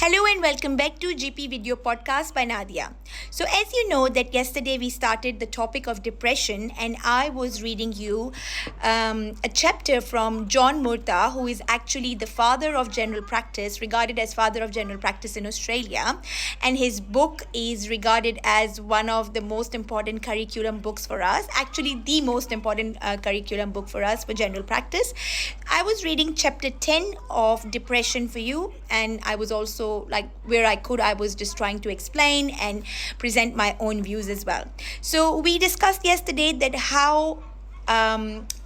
Hello and welcome back to GP Video Podcast by Nadia. So as you know that yesterday we started the topic of depression and I was reading you a chapter from John Murtagh, who is actually the father of general practice, regarded as father of general practice in Australia, and his book is regarded as one of the most important curriculum books for us, actually the most important curriculum book for us for general practice. I was reading chapter 10 of depression for you, and I was also like where I was just trying to explain and present my own views as well. So we discussed yesterday that how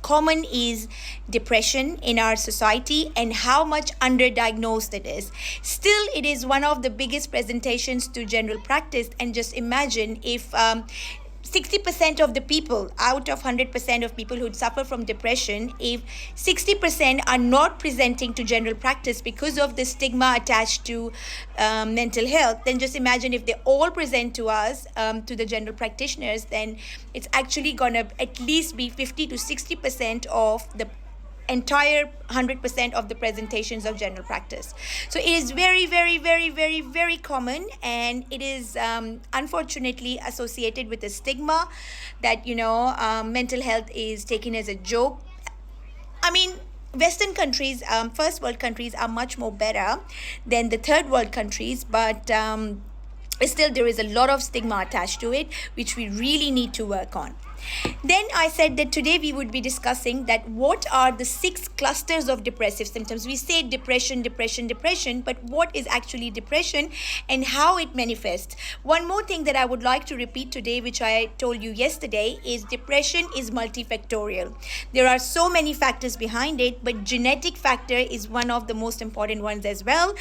common is depression in our society and how much underdiagnosed it is. Still, it is one of the biggest presentations to general practice, and just imagine if 60% of the people out of 100% of people who suffer from depression, if 60% are not presenting to general practice because of the stigma attached to mental health, then just imagine if they all present to us, to the general practitioners, then it's actually going to at least be 50 to 60% of the entire 100% of the presentations of general practice. So it is very, very, very, very, very common, and it is unfortunately associated with a stigma that mental health is taken as a joke. I mean, Western countries, first world countries, are much more better than the third world countries, but still there is a lot of stigma attached to it, which we really need to work on. Then I said that today we would be discussing that what are the 6 clusters of depressive symptoms. We say depression, but what is actually depression and how it manifests? One more thing that I would like to repeat today, which I told you yesterday, is depression is multifactorial. There are so many factors behind it, but genetic factor is one of the most important ones as well.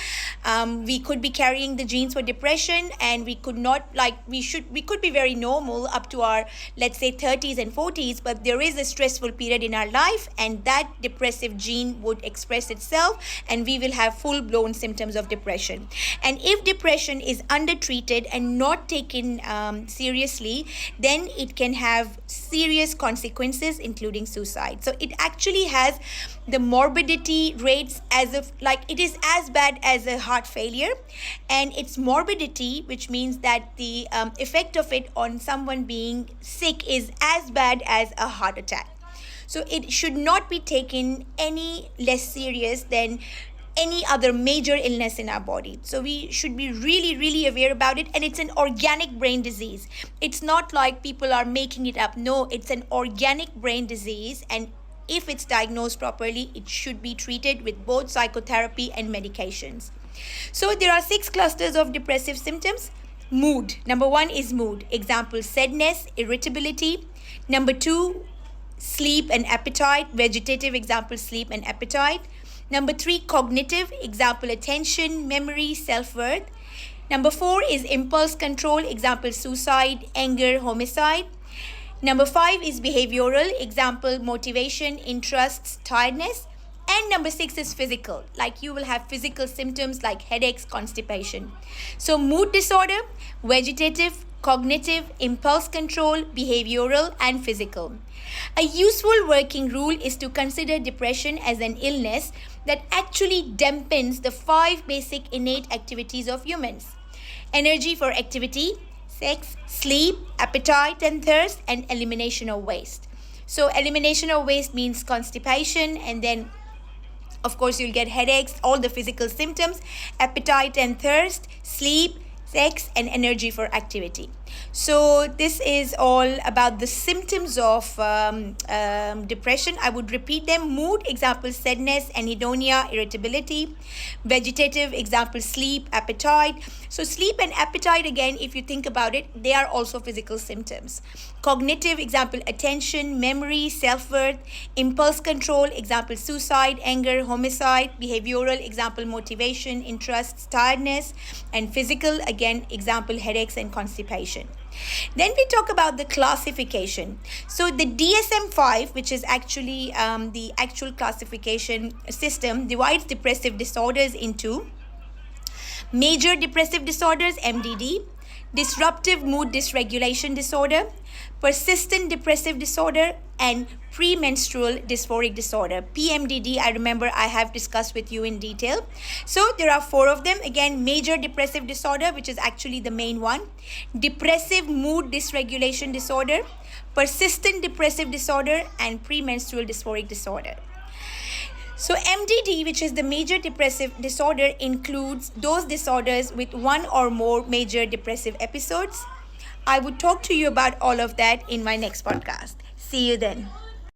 We could be carrying the genes for depression, and we could not, we could be very normal up to our, let's say, 30s and 40s, but there is a stressful period in our life, and that depressive gene would express itself, and we will have full-blown symptoms of depression. And if depression is undertreated and not taken seriously, then it can have serious consequences, including suicide. So it actually has the morbidity rates as if it is as bad as a heart failure, and its morbidity, which means that the effect of it on someone being sick, is as bad as a heart attack. So it should not be taken any less serious than any other major illness in our body. So we should be really, really aware about it. And it's an organic brain disease. It's not like people are making it up. No, it's an organic brain disease. And if it's diagnosed properly, it should be treated with both psychotherapy and medications. So there are 6 clusters of depressive symptoms. Mood. Number 1 is mood. Example, sadness, irritability. Number 2, sleep and appetite. Vegetative, example, sleep and appetite. Number 3, cognitive, example, attention, memory, self-worth. Number 4 is impulse control, example, suicide, anger, homicide. Number 5 is behavioral, example, motivation, interests, tiredness. And number 6 is physical, like you will have physical symptoms like headaches, constipation. So mood disorder, vegetative, cognitive, impulse control, behavioral, and physical. A useful working rule is to consider depression as an illness that actually dampens the 5 basic innate activities of humans: energy for activity, sex, sleep, appetite and thirst, and elimination of waste. So elimination of waste means constipation, and then of course you'll get headaches, all the physical symptoms, appetite and thirst, sleep, sex, and energy for activity. So this is all about the symptoms of depression. I would repeat them. Mood, example, sadness, anhedonia, irritability. Vegetative, example, sleep, appetite. So sleep and appetite, again, if you think about it, they are also physical symptoms. Cognitive, example, attention, memory, self-worth. Impulse control, example, suicide, anger, homicide. Behavioral, example, motivation, interests, tiredness. And physical, again, example, headaches and constipation. Then we talk about the classification. So the DSM-5, which is actually the actual classification system, divides depressive disorders into major depressive disorders, MDD, disruptive mood dysregulation disorder, persistent depressive disorder, and premenstrual dysphoric disorder. PMDD, I remember I have discussed with you in detail. So there are 4 of them. Again, major depressive disorder, which is actually the main one, depressive mood dysregulation disorder, persistent depressive disorder, and premenstrual dysphoric disorder. So MDD, which is the major depressive disorder, includes those disorders with 1 or more major depressive episodes. I would talk to you about all of that in my next podcast. See you then.